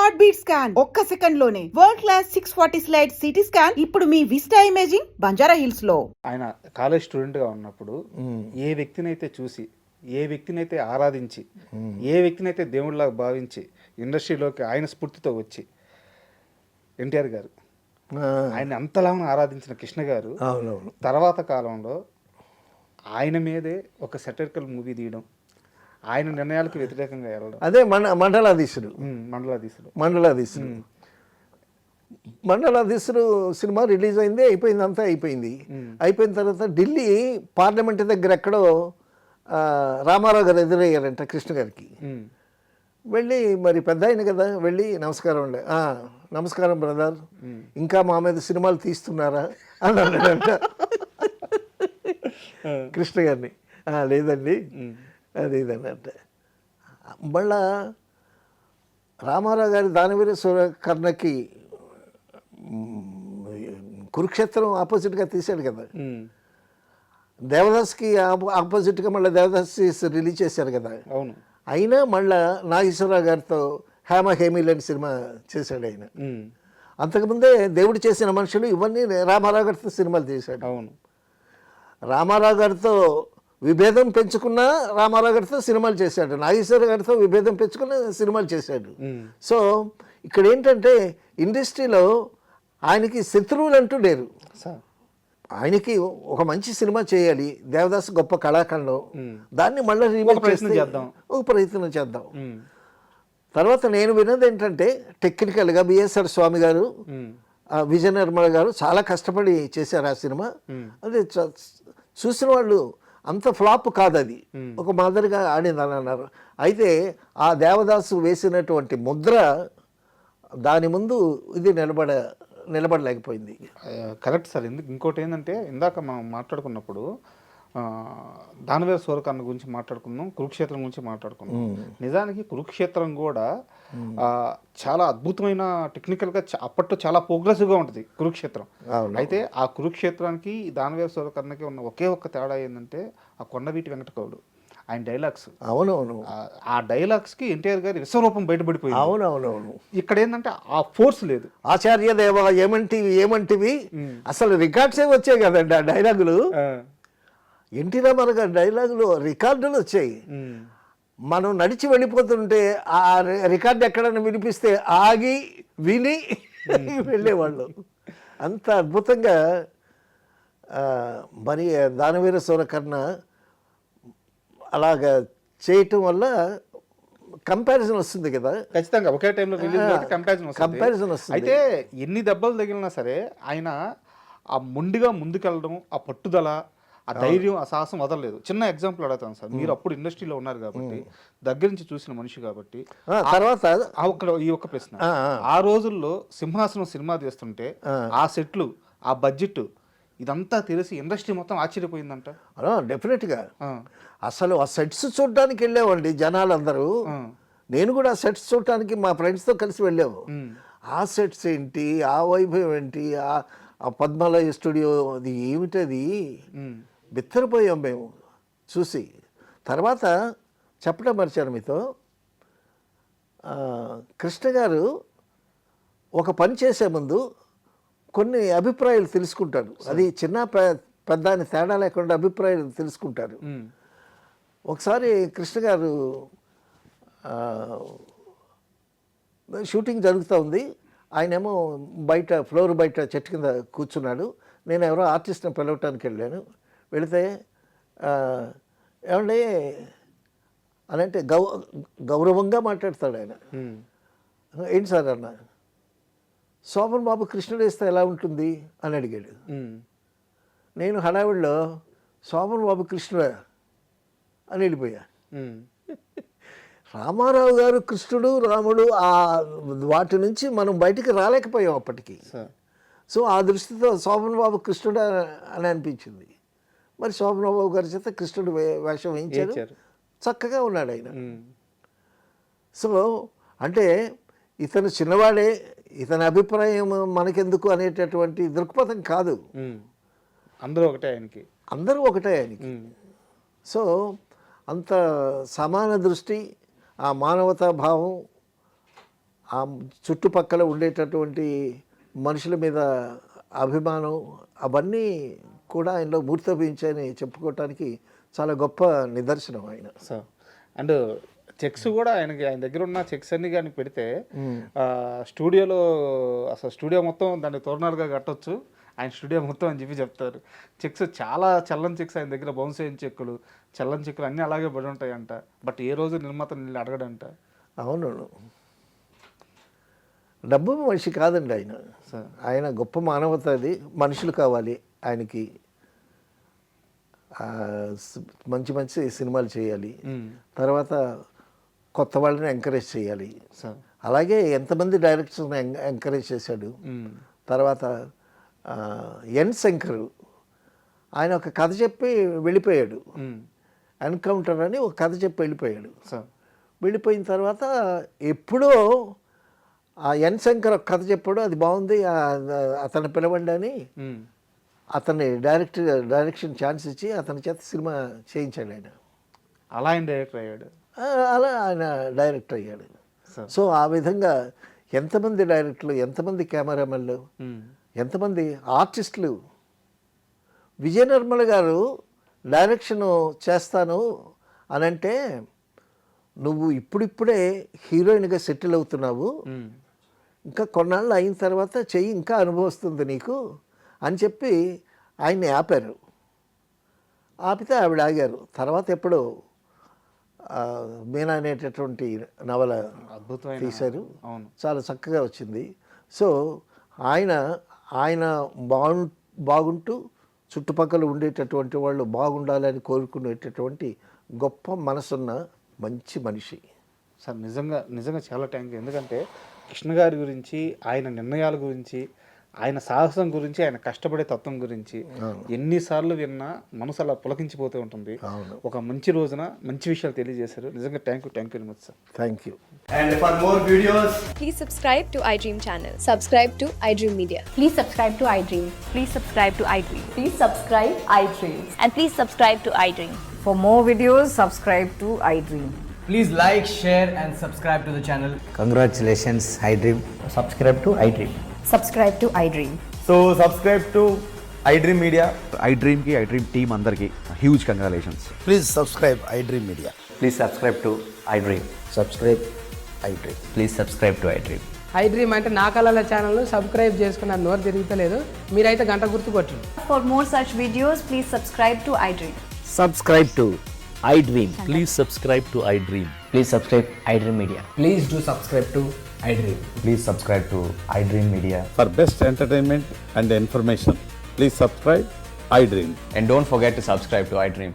Heart beat scan ఒక్క second లోనే world class 640 slide CT scan ఇప్పుడు మీ విస్టా ఇమేజింగ్ బంజారా హిల్స్ లో. ఆయన కాలేజ్ స్టూడెంట్గా ఉన్నప్పుడు ఏ వ్యక్తినైతే చూసి, ఏ వ్యక్తినైతే ఆరాధించి, ఏ వ్యక్తినైతే దేవుడిలాగా భావించి ఇండస్ట్రీలోకి ఆయన స్ఫూర్తితో వచ్చి ఎన్టీఆర్ గారు ఆయన అంతలా ఆరాధించిన కృష్ణ గారు తర్వాత కాలంలో ఆయన మీదే ఒక సెటరికల్ మూవీ తీయడం, ఆయన నిర్ణయాలకు వ్యతిరేకంగా వెళ్ళడం, అదే మండలాధీశుడు సినిమా రిలీజ్ అయింది, అయిపోయింది, అంతా అయిపోయింది. అయిపోయిన తర్వాత ఢిల్లీ పార్లమెంట్ దగ్గర ఎక్కడో రామారావు గారు ఎదురయ్యారంట కృష్ణ గారికి. వెళ్ళి మరి పెద్ద ఆయన కదా, వెళ్ళి నమస్కారం అండి, నమస్కారం బ్రదర్, ఇంకా మా మీద సినిమాలు తీస్తున్నారా అని అన్నాడంట కృష్ణ గారిని. లేదండి అది ఇదన్నట్ట. మళ్ళా రామారావు గారి దానవీర కర్ణకి కురుక్షేత్రం ఆపోజిట్గా తీశాడు కదా, దేవదాస్కి ఆపోజిట్గా మళ్ళీ దేవదాస్ రిలీజ్ చేశారు కదా. అవును. అయినా మళ్ళా నాగేశ్వరరావు గారితో హేమీ లాంటి సినిమా చేశాడు ఆయన. అంతకుముందే దేవుడు చేసిన మనుషులు ఇవన్నీ రామారావు గారితో సినిమాలు చేశాడు. అవును. రామారావు గారితో విభేదం పెంచుకున్న రామారావు గారితో సినిమాలు చేశాడు, నాగేశ్వర గారితో విభేదం పెంచుకున్న సినిమాలు చేశాడు. సో ఇక్కడ ఏంటంటే ఇండస్ట్రీలో ఆయనకి శత్రువులు అంటూ లేరు. ఆయనకి ఒక మంచి సినిమా చేయాలి, దేవదాస్ గొప్ప కళాఖండం, దాన్ని మళ్ళీ రీమేక్ చేద్దాం, ఒక ప్రయత్నం చేద్దాం. తర్వాత నేను విన్నది ఏంటంటే టెక్నికల్గా బిఎస్ఆర్ స్వామి గారు, విజయ నిర్మల గారు చాలా కష్టపడి చేశారు ఆ సినిమా. అదే చూసిన వాళ్ళు అంత ఫ్లాప్ కాదు, అది ఒక మాదిరిగా ఆడిందని అన్నారు. అయితే ఆ దేవదాసు వేసినటువంటి ముద్ర దాని ముందు ఇది నిలబడలేకపోయింది. Correct sir. ఇంకోటి ఏంటంటే ఇందాక మనం మాట్లాడుకున్నప్పుడు దానవీర సూరకర్ణ గురించి మాట్లాడుకున్నాం, కురుక్షేత్రం గురించి మాట్లాడుకున్నాం. నిజానికి కురుక్షేత్రం కూడా చాలా అద్భుతమైన టెక్నికల్గా అప్పట్లో చాలా ప్రోగ్రెసివ్గా ఉంటుంది కురుక్షేత్రం. అయితే ఆ కురుక్షేత్రానికి దానవీర సూరకర్ణకి ఉన్న ఒకే ఒక్క తేడా ఏంటంటే ఆ కొండవీటి వెంకటకవుడు ఆయన డైలాగ్స్. అవునవును. ఆ డైలాగ్స్కి ఎన్టీఆర్ గారి విశ్వరూపం బయటపడిపోయింది. అవునవునవును. ఇక్కడ ఏంటంటే ఆ ఫోర్స్ లేదు. ఆచార్య దేవ ఏమంటివి అసలు రికార్డ్సే వచ్చాయి కదండి ఆ డైలాగులు. ఎన్టీ రామారావు గారి డైలాగులు రికార్డులు వచ్చాయి. మనం నడిచి వెళ్ళిపోతుంటే ఆ రికార్డు ఎక్కడన్నా వినిపిస్తే ఆగి విని వెళ్ళేవాళ్ళు. అంత అద్భుతంగా మరి దానవీర సూరకర్ణ అలాగా చేయటం వల్ల కంపారిజన్ వస్తుంది కదా. ఖచ్చితంగా ఒకే టైంలో కంపారిజన్ వస్తుంది. అయితే ఎన్ని దెబ్బలు తగిలినా సరే ఆయన ఆ మొండిగా ముందుకెళ్ళడం, ఆ పట్టుదల, ఆ ధైర్యం, ఆ సాహసం వదలలేదు. చిన్న ఎగ్జాంపుల్ అడుగుతాను సార్, మీరు అప్పుడు ఇండస్ట్రీలో ఉన్నారు కాబట్టి, దగ్గర నుంచి చూసిన మనిషి కాబట్టి. తర్వాత ఈ ఒక్క ప్రశ్న, ఆ రోజుల్లో సింహాసనం సినిమా తీస్తుంటే ఆ సెట్లు, ఆ బడ్జెట్ ఇదంతా తెలిసి ఇండస్ట్రీ మొత్తం ఆశ్చర్యపోయిందంట. డెఫినెట్గా అసలు ఆ సెట్స్ చూడడానికి వెళ్ళామండి జనాలందరూ. నేను కూడా ఆ సెట్స్ చూడటానికి మా ఫ్రెండ్స్తో కలిసి వెళ్ళాము. ఆ సెట్స్ ఏంటి, ఆ వైభవం ఏంటి, ఆ పద్మాలయ స్టూడియో అది ఏమిటది, బిత్తరపోయాం మేము చూసి. తర్వాత చెప్పడం మర్చాను మీతో, కృష్ణ గారు ఒక పని చేసే ముందు కొన్ని అభిప్రాయాలు తెలుసుకుంటారు. అది చిన్న పెద్ద అని తేడా లేకుండా అభిప్రాయాలు తెలుసుకుంటారు. ఒకసారి కృష్ణ గారు షూటింగ్ జరుగుతూ ఉంది, ఆయనేమో బయట ఫ్లోర్ బయట చెట్టు కింద కూర్చున్నాడు. నేను ఎవరో ఆర్టిస్ట్ని పిలవటానికి వెళ్ళాను. వెళితే ఏమండి అని అంటే గౌరవంగా మాట్లాడతాడు ఆయన. ఏంటి సార్ అన్న, శోభన్ బాబు కృష్ణుడు వేస్తే ఎలా ఉంటుంది అని అడిగాడు. నేను హడావిడిలో శోభన్ బాబు కృష్ణుడా అని వెళ్ళిపోయా. రామారావు గారు కృష్ణుడు, రాముడు, వాటి నుంచి మనం బయటికి రాలేకపోయాం అప్పటికి. సో ఆ దృష్టితో శోభన్ బాబు కృష్ణుడు అని అనిపించింది. మరి శోభన్ బాబు గారి చేత కృష్ణుడు వేషం వేయించారు, చక్కగా ఉన్నాడు ఆయన. సో అంటే ఇతను చిన్నవాడే, ఇతని అభిప్రాయం మనకెందుకు అనేటటువంటి దృక్పథం కాదు. అందరూ ఒకటే ఆయనకి. సో అంత సమాన దృష్టి, ఆ మానవతా భావం, ఆ చుట్టుపక్కల ఉండేటటువంటి మనుషుల మీద అభిమానం అవన్నీ కూడా ఆయనలో మూర్తభించాయని చెప్పుకోవటానికి చాలా గొప్ప నిదర్శనం ఆయన. సో అండ్ చెక్స్ కూడా ఆయన దగ్గర ఉన్న చెక్స్ అన్ని కానీ పెడితే స్టూడియోలో అసలు స్టూడియో మొత్తం దాన్ని తోరణాలుగా కట్టొచ్చు ఆయన స్టూడియో మొత్తం అని చెప్పి చెప్తారు. చెక్స్ చాలా చల్లని చెక్స్ ఆయన దగ్గర బౌన్స్ అయిన చెక్కులు చల్లని చెక్కులు అన్నీ అలాగే పడి ఉంటాయంట. బట్ ఏ రోజు నిర్మాత నీళ్ళు అడగడంట. అవును, డబ్బు మనిషి కాదండి ఆయన. ఆయన గొప్ప మానవత. అది మనుషులు కావాలి ఆయనకి. మంచి మంచి సినిమాలు చేయాలి, తర్వాత కొత్త వాళ్ళని ఎంకరేజ్ చేయాలి. అలాగే ఎంతమంది డైరెక్టర్స్ని ఎంకరేజ్ చేశాడు. తర్వాత ఎన్ శంకర్ ఆయన ఒక కథ చెప్పి వెళ్ళిపోయాడు. ఎన్కౌంటర్ అని ఒక కథ చెప్పి వెళ్ళిపోయాడు. వెళ్ళిపోయిన తర్వాత ఎప్పుడో ఆ ఎన్ శంకర్ ఒక కథ చెప్పాడు, అది బాగుంది, అతన్ని పిలవండి అని అతన్ని డైరెక్షన్ ఛాన్స్ ఇచ్చి అతని చేత సినిమా చేయించాడు ఆయన. అలా ఆయన డైరెక్టర్ అయ్యాడు. అలా ఆయన డైరెక్టర్ అయ్యాడు. సో ఆ విధంగా ఎంతమంది డైరెక్టర్లు, ఎంతమంది కెమెరామెన్లు, ఎంతమంది ఆర్టిస్టులు. విజయ నిర్మల గారు డైరెక్షన్ చేస్తాను అని అంటే, నువ్వు ఇప్పుడిప్పుడే హీరోయిన్గా సెటిల్ అవుతున్నావు, ఇంకా కొన్నాళ్ళు అయిన తర్వాత చెయ్యి ఇంకా అనుభవిస్తుంది నీకు అని చెప్పి ఆయన్ని ఆపారు. ఆపితే ఆవిడ ఆగారు. తర్వాత ఎప్పుడో మీనా అనేటటువంటి నవల అద్భుతమైన తీశారు, అవును, చాలా చక్కగా వచ్చింది. సో ఆయన బాగుంటూ చుట్టుపక్కల ఉండేటటువంటి వాళ్ళు బాగుండాలని కోరుకునేటటువంటి గొప్ప మనసున్న మంచి మనిషి. సార్ నిజంగా చాలా థ్యాంక్ యూ. ఎందుకంటే కృష్ణ గారి గురించి, ఆయన నిర్ణయాల గురించి, ఆయన సాహసం గురించి, ఆయన కష్టపడే తత్వం గురించి ఎన్నిసార్లు విన్నా మనసు అలా పులకించిపోతూ ఉంటుంది. ఒక మంచి రోజున మంచి విషయాలు తెలియజేశారు. నిజంగా thank you very much sir. Thank you. And for more videos, please subscribe to iDream channel. Subscribe to iDream Media. Please subscribe to iDream. Please subscribe to iDream. Please subscribe iDream. And please subscribe to iDream. For more videos, subscribe to iDream. please like, share and subscribe to the channel. Congratulations, iDream. Subscribe to iDream. Subscribe to iDream. So subscribe to iDream Media. iDream team అందరికి huge congratulations. Please subscribe iDream Media. Please subscribe to iDream. Subscribe iDream. Please subscribe to iDream. iDream అంటే నా కళల ఛానల్ను subscribe చేసుకున్న నోరు తిరుగుతలేదు, మీరైతే గంట గుర్తు కొట్టండి. For more such videos, please subscribe to iDream. Subscribe to iDream. Please subscribe to iDream. Please subscribe iDream Media. Please do subscribe to iDream. Please subscribe to iDream Media. For best entertainment and information, please subscribe iDream. And don't forget to subscribe to iDream.